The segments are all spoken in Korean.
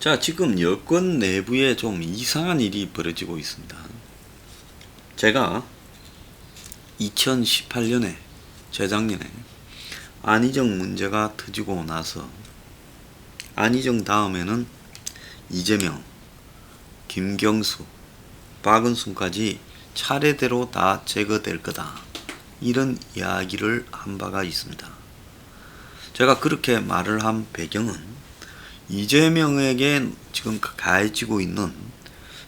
자, 지금 여권 내부에 좀 이상한 일이 벌어지고 있습니다. 제가 2018년에, 재작년에 안희정 문제가 터지고 나서 안희정 다음에는 이재명, 김경수, 박은순까지 차례대로 다 제거될 거다, 이런 이야기를 한 바가 있습니다. 제가 그렇게 말을 한 배경은 이재명에게 지금 가해지고 있는,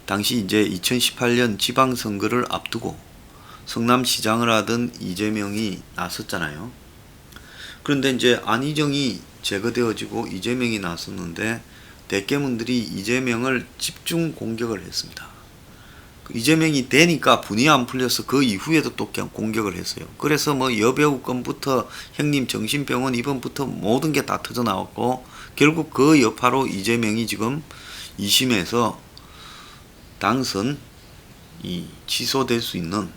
당시 이제 2018년 지방선거를 앞두고 성남시장을 하던 이재명이 나섰잖아요. 그런데 이제 안희정이 제거되어지고 이재명이 나섰는데 대깨문들이 이재명을 집중 공격을 했습니다. 이재명이 되니까 분이 안 풀려서 그 이후에도 또 공격을 했어요. 그래서 뭐 여배우 건부터 형님 정신병원 입원부터 모든 게 다 터져 나왔고, 결국 그 여파로 이재명이 지금 2심에서 당선 취소될 수 있는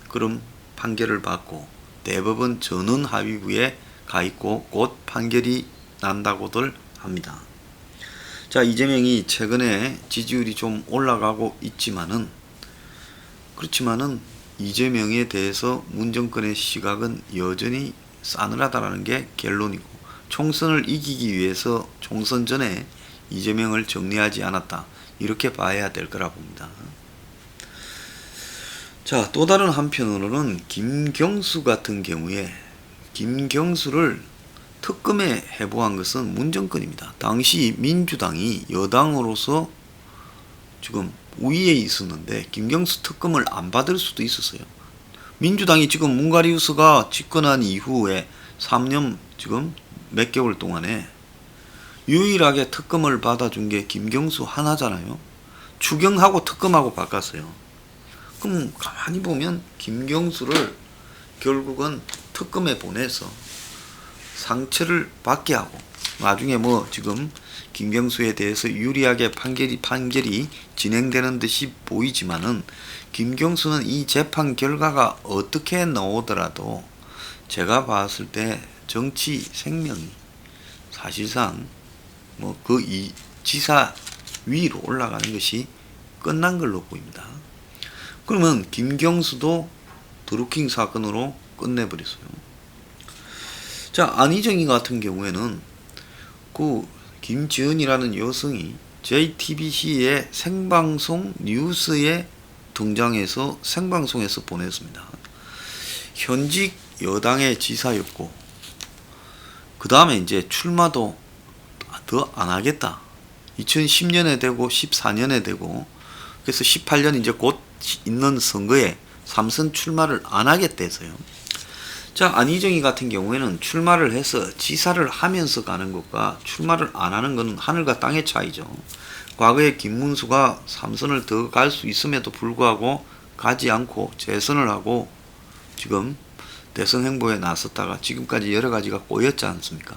그런 판결을 받고 대법원 전원 합의부에 가 있고 곧 판결이 난다고들 합니다. 자, 이재명이 최근에 지지율이 좀 올라가고 있지만은, 그렇지만은 이재명에 대해서 문정권의 시각은 여전히 싸늘하다라는 게 결론이고, 총선을 이기기 위해서 총선 전에 이재명을 정리하지 않았다, 이렇게 봐야 될 거라 봅니다. 자, 또 다른 한편으로는 김경수 같은 경우에, 김경수를 특검에 해부한 것은 문정권입니다. 당시 민주당이 여당으로서 지금 우위에 있었는데 김경수 특검을 안 받을 수도 있었어요. 민주당이 지금 문가리우스가 집권한 이후에 3년 지금 몇 개월 동안에 유일하게 특검을 받아준 게 김경수 하나잖아요. 추경하고 특검하고 바꿨어요. 그럼 가만히 보면 김경수를 결국은 특검에 보내서 상처를 받게 하고, 나중에 뭐 지금 김경수에 대해서 유리하게 판결이 진행되는 듯이 보이지만은, 김경수는 이 재판 결과가 어떻게 나오더라도 제가 봤을 때 정치 생명이 사실상 뭐 그 이 지사 위로 올라가는 것이 끝난 걸로 보입니다. 그러면 김경수도 드루킹 사건으로 끝내버렸어요. 자, 안희정이 같은 경우에는 그 김지은이라는 여성이 JTBC의 생방송 뉴스에 등장해서 생방송에서 보냈습니다. 현직 여당의 지사였고, 그 다음에 이제 출마도 더 안 하겠다, 2010년에 되고 14년에 되고, 그래서 18년 이제 곧 있는 선거에 3선 출마를 안 하겠다 해서요. 자, 안희정이 같은 경우에는 출마를 해서 지사를 하면서 가는 것과 출마를 안 하는 것은 하늘과 땅의 차이죠. 과거에 김문수가 3선을 더 갈 수 있음에도 불구하고 가지 않고 재선을 하고 지금 대선 행보에 나섰다가 지금까지 여러 가지가 꼬였지 않습니까?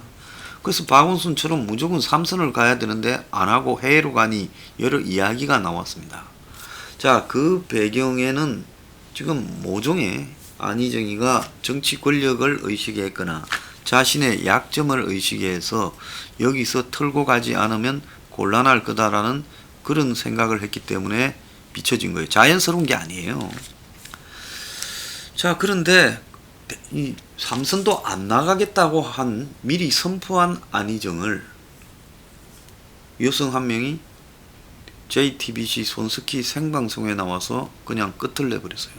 그래서 박원순처럼 무조건 3선을 가야 되는데 안 하고 해외로 가니 여러 이야기가 나왔습니다. 자, 그 배경에는 지금 모종의 안희정이가 정치 권력을 의식했거나 자신의 약점을 의식해서 여기서 털고 가지 않으면 곤란할 거다라는 그런 생각을 했기 때문에 비춰진 거예요. 자연스러운 게 아니에요. 자, 그런데 이 삼선도 안 나가겠다고 미리 선포한 안희정을 여성 한 명이 JTBC 손석희 생방송에 나와서 그냥 끝을 내버렸어요.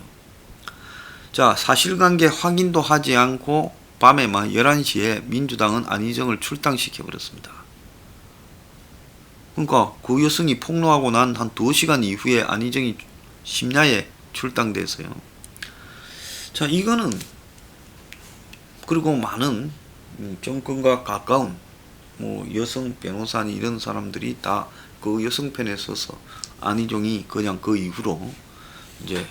자, 사실관계 확인도 하지 않고 밤에 막 11시에 민주당은 안희정을 출당시켜버렸습니다. 그러니까 그 여성이 폭로하고 난 한 2시간 이후에 안희정이 심야에 출당됐어요. 자, 이거는, 그리고 많은 정권과 가까운 뭐 여성 변호사니 이런 사람들이 다 그 여성 편에 서서 안희정이 그냥 그 이후로 이제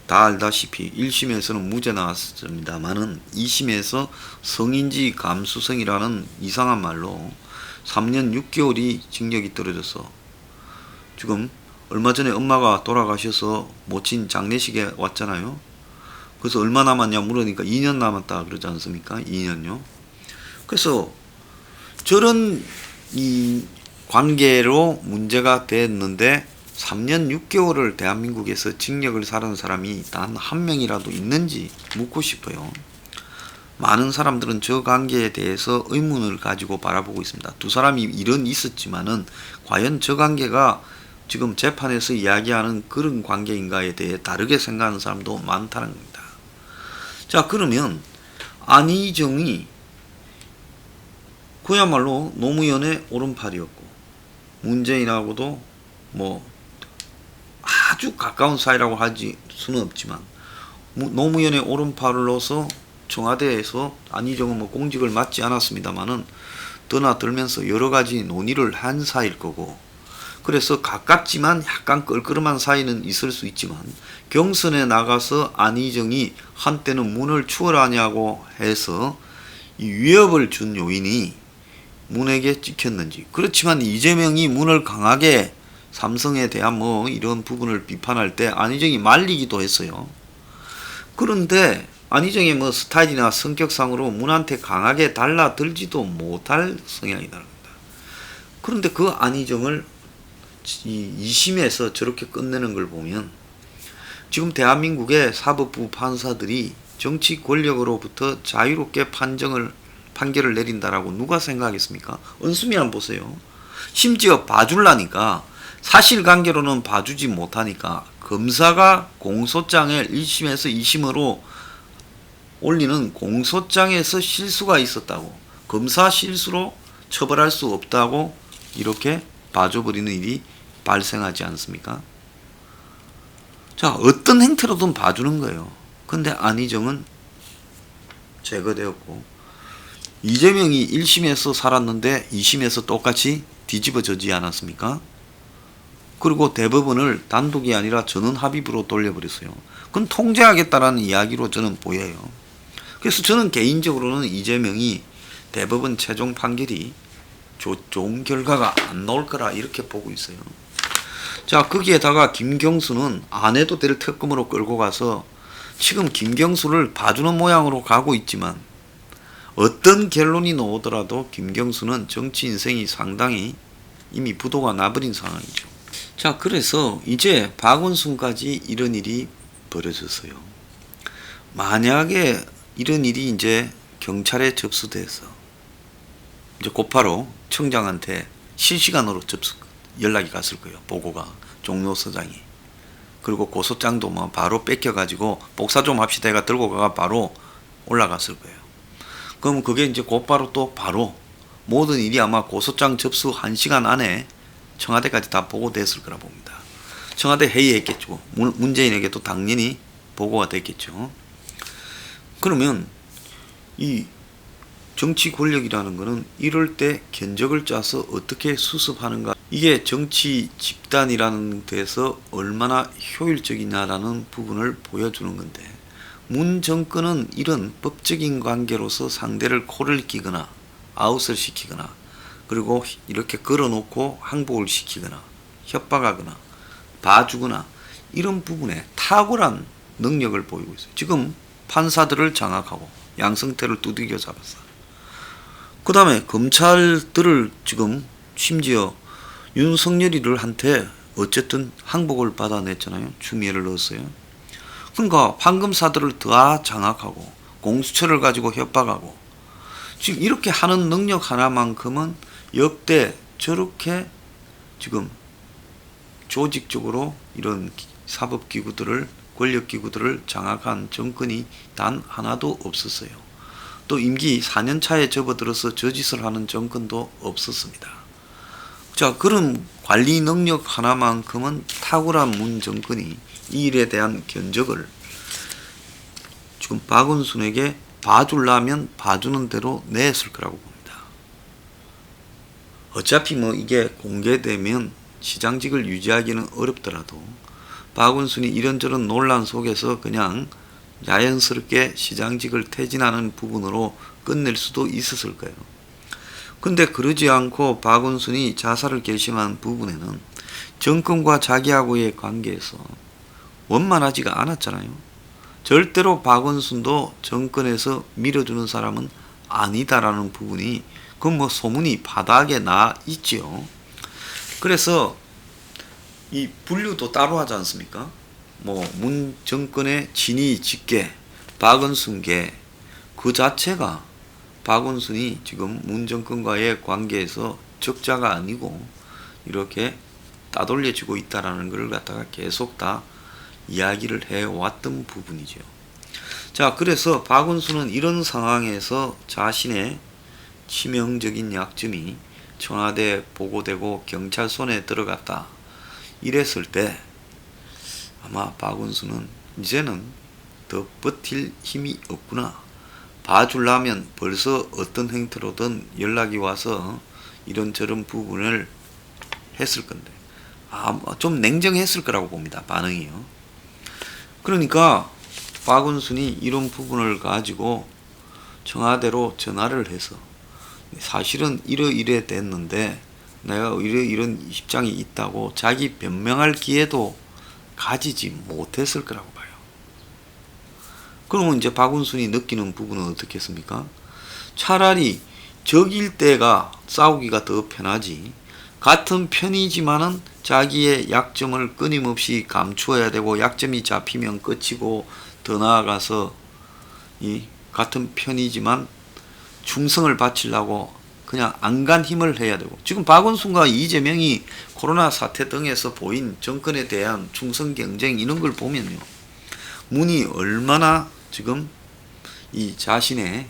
다 알다시피 1심에서는 무죄 나왔습니다만은 2심에서 성인지 감수성이라는 이상한 말로 3년 6개월이 징역이 떨어져서 지금 얼마 전에 엄마가 돌아가셔서 모친 장례식에 왔잖아요. 그래서 얼마 남았냐 물으니까 2년 남았다 그러지 않습니까? 2년요. 그래서 저런 이 관계로 문제가 됐는데 3년 6개월을 대한민국에서 징역을 살은 사람이 단 한 명이라도 있는지 묻고 싶어요. 많은 사람들은 저 관계에 대해서 의문을 가지고 바라보고 있습니다. 두 사람이 일은 있었지만은 과연 저 관계가 지금 재판에서 이야기하는 그런 관계인가에 대해 다르게 생각하는 사람도 많다는 겁니다. 자, 그러면 안희정이 그야말로 노무현의 오른팔이었고 문재인하고도 뭐 아주 가까운 사이라고 하지 수는 없지만 노무현의 오른팔로서 청와대에서 안희정은 뭐 공직을 맡지 않았습니다만은 드나들면서 여러 가지 논의를 한 사이일 거고, 그래서 가깝지만 약간 껄끄름한 사이는 있을 수 있지만 경선에 나가서 안희정이 한때는 문을 추월하냐고 해서 이 위협을 준 요인이 문에게 찍혔는지, 그렇지만 이재명이 문을 강하게 삼성에 대한 뭐 이런 부분을 비판할 때 안희정이 말리기도 했어요. 그런데 안희정의 뭐 스타일이나 성격상으로 문한테 강하게 달라들지도 못할 성향이라는 겁니다. 그런데 그 안희정을 이 2심에서 저렇게 끝내는 걸 보면 지금 대한민국의 사법부 판사들이 정치 권력으로부터 자유롭게 판결을 내린다라고 누가 생각하겠습니까? 은수미 한번 보세요. 심지어 봐줄라니까 사실관계로는 봐주지 못하니까 검사가 공소장을 1심에서 2심으로 올리는 공소장에서 실수가 있었다고, 검사 실수로 처벌할 수 없다고 이렇게 봐줘버리는 일이 발생하지 않습니까? 자, 어떤 행태로든 봐주는 거예요. 근데 안희정은 제거되었고 이재명이 1심에서 살았는데 2심에서 똑같이 뒤집어지지 않았습니까? 그리고 대법원을 단독이 아니라 전원 합의부로 돌려버렸어요. 그건 통제하겠다라는 이야기로 저는 보여요. 그래서 저는 개인적으로는 이재명이 대법원 최종 판결이 좋은 결과가 안 나올 거라 이렇게 보고 있어요. 자, 거기에다가 김경수는 안 해도 될 특검으로 끌고 가서 지금 김경수를 봐주는 모양으로 가고 있지만 어떤 결론이 나오더라도 김경수는 정치 인생이 상당히 이미 부도가 나버린 상황이죠. 자, 그래서 이제 박원순까지 이런 일이 벌어졌어요. 만약에 이런 일이 이제 경찰에 접수돼서 이제 곧바로 청장한테 실시간으로 연락이 갔을 거예요. 보고가 종료서장이. 그리고 고소장도 뭐 바로 뺏겨가지고 복사 좀 합시다 해가 들고 가가 바로 올라갔을 거예요. 그럼 그게 이제 곧바로 또 바로 모든 일이 아마 고소장 접수 1시간 안에 청와대까지 다 보고됐을 거라 봅니다. 청와대 회의했겠죠. 문재인에게도 당연히 보고가 됐겠죠. 그러면 이 정치 권력이라는 것은 이럴 때 견적을 짜서 어떻게 수습하는가, 이게 정치 집단이라는 데서 얼마나 효율적이냐라는 부분을 보여주는 건데, 문 정권은 이런 법적인 관계로서 상대를 코를 끼거나 아웃을 시키거나 그리고 이렇게 걸어놓고 항복을 시키거나 협박하거나 봐주거나 이런 부분에 탁월한 능력을 보이고 있어요. 지금 판사들을 장악하고 양승태를 두들겨 잡았어. 그 다음에 검찰들을 지금 심지어 윤석열이를 한테 어쨌든 항복을 받아냈잖아요. 추미애를 넣었어요. 그러니까 판검사들을 다 장악하고 공수처를 가지고 협박하고 지금 이렇게 하는 능력 하나만큼은 역대 저렇게 지금 조직적으로 이런 사법기구들을, 권력기구들을 장악한 정권이 단 하나도 없었어요. 또 임기 4년 차에 접어들어서 저짓을 하는 정권도 없었습니다. 자, 그런 관리 능력 하나만큼은 탁월한 문 정권이 이 일에 대한 견적을 지금 박원순에게 봐주려면 봐주는 대로 냈을 거라고 봅니다. 어차피 뭐 이게 공개되면 시장직을 유지하기는 어렵더라도 박원순이 이런저런 논란 속에서 그냥 자연스럽게 시장직을 퇴진하는 부분으로 끝낼 수도 있었을 거예요. 근데 그러지 않고 박원순이 자살을 결심한 부분에는 정권과 자기하고의 관계에서 원만하지가 않았잖아요. 절대로 박원순도 정권에서 밀어주는 사람은 아니다라는 부분이 그건 뭐 소문이 바닥에 나 있지요. 그래서 이 분류도 따로 하지 않습니까? 뭐 문 정권의 친위 직계, 박원순계 그 자체가 박원순이 지금 문 정권과의 관계에서 적자가 아니고 이렇게 따돌려지고 있다라는 걸 갖다가 계속 다 이야기를 해왔던 부분이죠. 자, 그래서 박원순은 이런 상황에서 자신의 치명적인 약점이 청와대에 보고되고 경찰 손에 들어갔다. 이랬을 때 아마 박원순은 이제는 더 버틸 힘이 없구나. 봐주려면 벌써 어떤 형태로든 연락이 와서 이런저런 부분을 했을 건데 좀 냉정했을 거라고 봅니다. 반응이요. 그러니까 박원순이 이런 부분을 가지고 청와대로 전화를 해서 사실은 이래 됐는데 내가 이런 입장이 있다고 자기 변명할 기회도 가지지 못했을 거라고 봐요. 그러면 이제 박원순이 느끼는 부분은 어떻겠습니까? 차라리 적일 때가 싸우기가 더 편하지. 같은 편이지만은 자기의 약점을 끊임없이 감추어야 되고 약점이 잡히면 끝이고 더 나아가서 이 같은 편이지만 충성을 바치려고 그냥 안간 힘을 해야 되고 지금 박원순과 이재명이 코로나 사태 등에서 보인 정권에 대한 충성 경쟁 이런 걸 보면요. 문이 얼마나 지금 이 자신의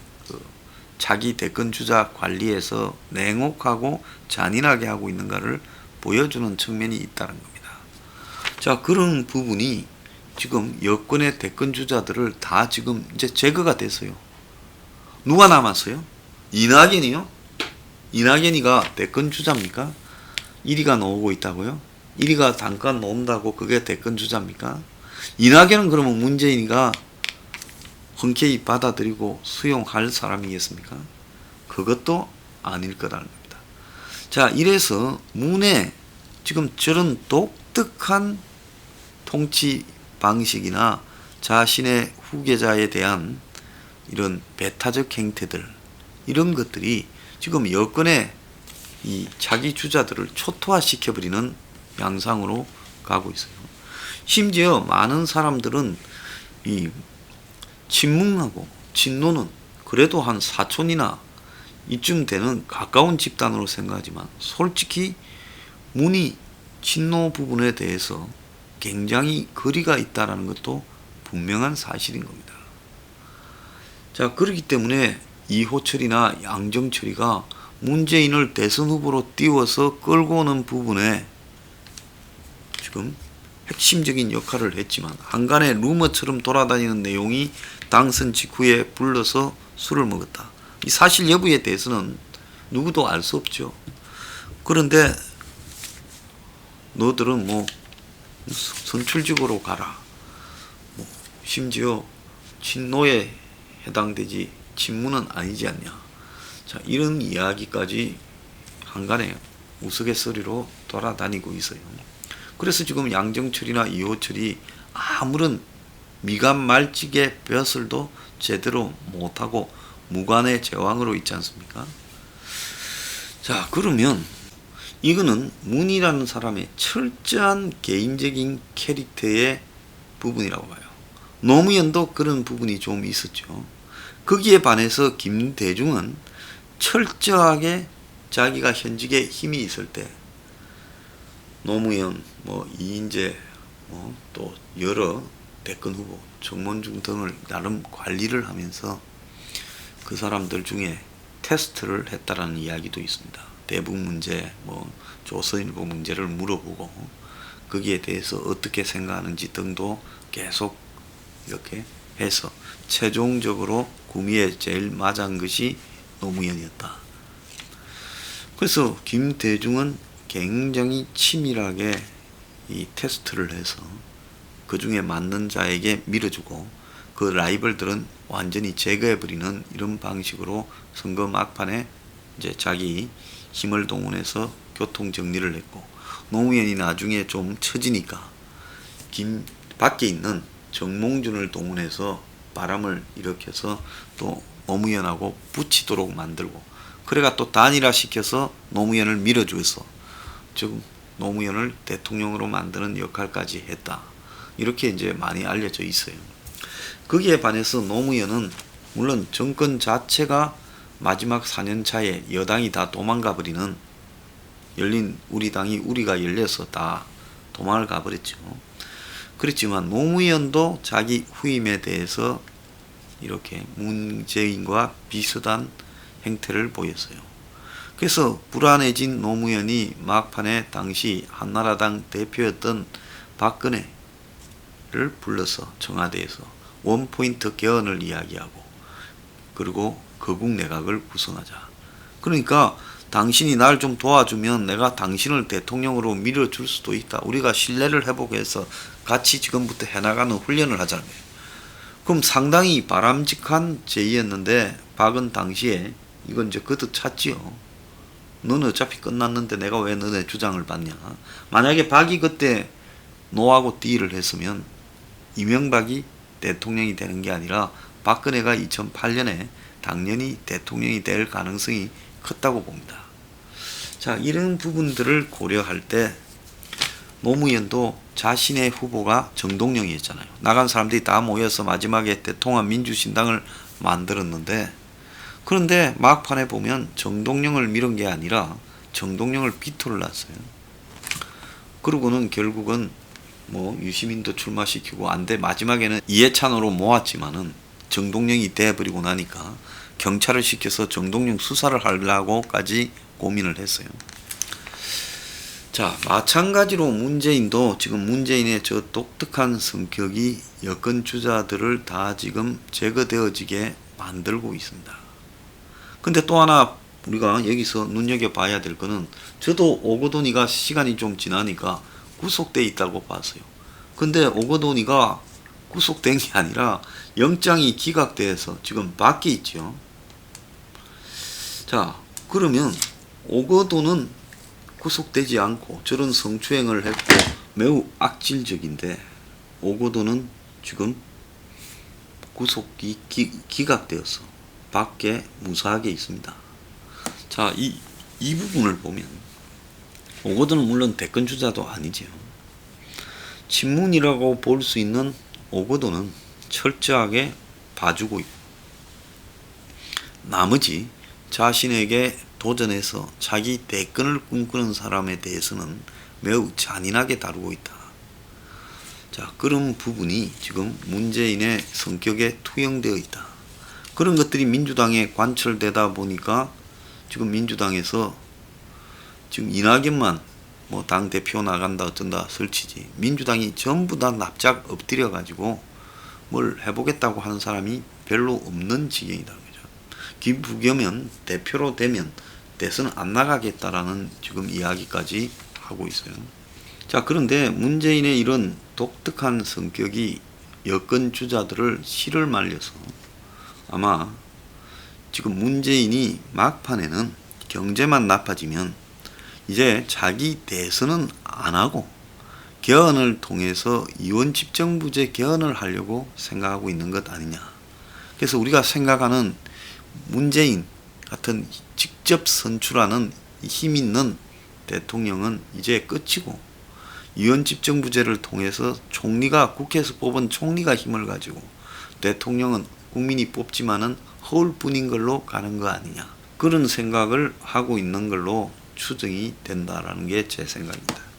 자기 대권 주자 관리에서 냉혹하고 잔인하게 하고 있는가를 보여주는 측면이 있다는 겁니다. 자, 그런 부분이 지금 여권의 대권 주자들을 다 지금 이제 제거가 됐어요. 누가 남았어요? 이낙연이요? 이낙연이가 대권 주자입니까? 1위가 나오고 있다고요? 1위가 잠깐 나온다고 그게 대권 주자입니까? 이낙연은 그러면 문재인이가 흔쾌히 받아들이고 수용할 사람이겠습니까? 그것도 아닐 거라는 겁니다. 자, 이래서 문에 지금 저런 독특한 통치 방식이나 자신의 후계자에 대한 이런 배타적 행태들 이런 것들이 지금 여권의 이 자기 주자들을 초토화시켜버리는 양상으로 가고 있어요. 심지어 많은 사람들은 이 친문하고 친노는 그래도 한 사촌이나 이쯤 되는 가까운 집단으로 생각하지만 솔직히 문이 친노 부분에 대해서 굉장히 거리가 있다는 것도 분명한 사실인 겁니다. 자, 그렇기 때문에 이호철이나 양정철이가 문재인을 대선 후보로 띄워서 끌고 오는 부분에 지금 핵심적인 역할을 했지만 한간에 루머처럼 돌아다니는 내용이 당선 직후에 불러서 술을 먹었다. 이 사실 여부에 대해서는 누구도 알 수 없죠. 그런데 너들은 뭐 선출직으로 가라. 뭐 심지어 친노에 해당되지 친문은 아니지 않냐. 자, 이런 이야기까지 한간에 우스갯소리로 돌아다니고 있어요. 그래서 지금 양정철이나 이호철이 아무런 미간 말직의 벼슬도 제대로 못하고 무관의 제왕으로 있지 않습니까? 자, 그러면 이거는 문이라는 사람의 철저한 개인적인 캐릭터의 부분이라고 봐요. 노무현도 그런 부분이 좀 있었죠. 거기에 반해서 김대중은 철저하게 자기가 현직에 힘이 있을 때 노무현, 이인재, 또 여러 대권 후보, 정몽준 등을 나름 관리를 하면서 그 사람들 중에 테스트를 했다라는 이야기도 있습니다. 대북 문제, 조선일보 문제를 물어보고 거기에 대해서 어떻게 생각하는지 등도 계속 이렇게 해서 최종적으로 구미에 제일 맞은 것이 노무현이었다. 그래서 김대중은 굉장히 치밀하게 이 테스트를 해서 그 중에 맞는 자에게 밀어주고 그 라이벌들은 완전히 제거해버리는 이런 방식으로 선거 막판에 이제 자기 힘을 동원해서 교통 정리를 했고 노무현이 나중에 좀 처지니까 밖에 있는 정몽준을 동원해서 바람을 일으켜서 또 노무현하고 붙이도록 만들고 그래가 또 단일화 시켜서 노무현을 밀어주어서 지금 노무현을 대통령으로 만드는 역할까지 했다. 이렇게 이제 많이 알려져 있어요. 거기에 반해서 노무현은 물론 정권 자체가 마지막 4년 차에 여당이 다 도망가 버리는 열린 우리 당이 우리가 열려서 다 도망을 가버렸죠. 그렇지만 노무현도 자기 후임에 대해서 이렇게 문재인과 비슷한 행태를 보였어요. 그래서 불안해진 노무현이 막판에 당시 한나라당 대표였던 박근혜를 불러서 청와대에서 원포인트 개헌을 이야기하고 그리고 거국내각을 구성하자. 그러니까 당신이 날 좀 도와주면 내가 당신을 대통령으로 밀어줄 수도 있다. 우리가 신뢰를 회복해서 같이 지금부터 해나가는 훈련을 하자는 거예요. 그럼 상당히 바람직한 제의였는데 박은 당시에 이건 이제 거듭 찾지요. 너는 어차피 끝났는데 내가 왜 너네 주장을 받냐. 만약에 박이 그때 노하고 딜을 했으면 이명박이 대통령이 되는 게 아니라 박근혜가 2008년에 당연히 대통령이 될 가능성이 컸다고 봅니다. 자, 이런 부분들을 고려할 때 노무현도 자신의 후보가 정동영이었잖아요. 나간 사람들이 다 모여서 마지막에 대통합민주신당을 만들었는데 그런데 막판에 보면 정동영을 밀은 게 아니라 정동영을 비토를 놨어요. 그러고는 결국은 뭐 유시민도 출마시키고 안돼 마지막에는 이해찬으로 모았지만은 정동영이 돼버리고 나니까 경찰을 시켜서 정동영 수사를 하려고까지 고민을 했어요. 자, 마찬가지로 문재인도 지금 문재인의 저 독특한 성격이 여권 주자들을 다 지금 제거되어지게 만들고 있습니다. 근데 또 하나 우리가 여기서 눈여겨봐야 될 거는 저도 오거돈이가 시간이 좀 지나니까 구속돼 있다고 봤어요. 근데 오거돈이가 구속된 게 아니라 영장이 기각돼서 지금 밖에 있죠. 자, 그러면 오거돈은 구속되지 않고 저런 성추행을 했고 매우 악질적인데 오거돈은 지금 구속이 기각되어서 밖에 무사하게 있습니다. 자, 이 부분을 보면 오거돈은 물론 대권 주자도 아니죠. 친문이라고 볼 수 있는 오거돈은 철저하게 봐주고 있고 나머지 자신에게 도전해서 자기 대권을 꿈꾸는 사람에 대해서는 매우 잔인하게 다루고 있다. 자, 그런 부분이 지금 문재인의 성격에 투영되어 있다. 그런 것들이 민주당에 관철되다 보니까 지금 민주당에서 지금 이낙연만 뭐 당대표 나간다 어쩐다 설치지 민주당이 전부 다 납작 엎드려 가지고 뭘 해보겠다고 하는 사람이 별로 없는 지경이다. 그죠? 김부겸은 대표로 되면 대선 안 나가겠다라는 지금 이야기까지 하고 있어요. 자, 그런데 문재인의 이런 독특한 성격이 여권 주자들을 실을 말려서 아마 지금 문재인이 막판에는 경제만 나빠지면 이제 자기 대선은 안 하고 개헌을 통해서 이원 집정부제 개헌을 하려고 생각하고 있는 것 아니냐. 그래서 우리가 생각하는 문재인 같은 직접 선출하는 힘 있는 대통령은 이제 끝이고 이원 집정부제를 통해서 총리가 국회에서 뽑은 총리가 힘을 가지고 대통령은 국민이 뽑지만은 허울뿐인 걸로 가는 거 아니냐. 그런 생각을 하고 있는 걸로 추정이 된다라는 게 제 생각입니다.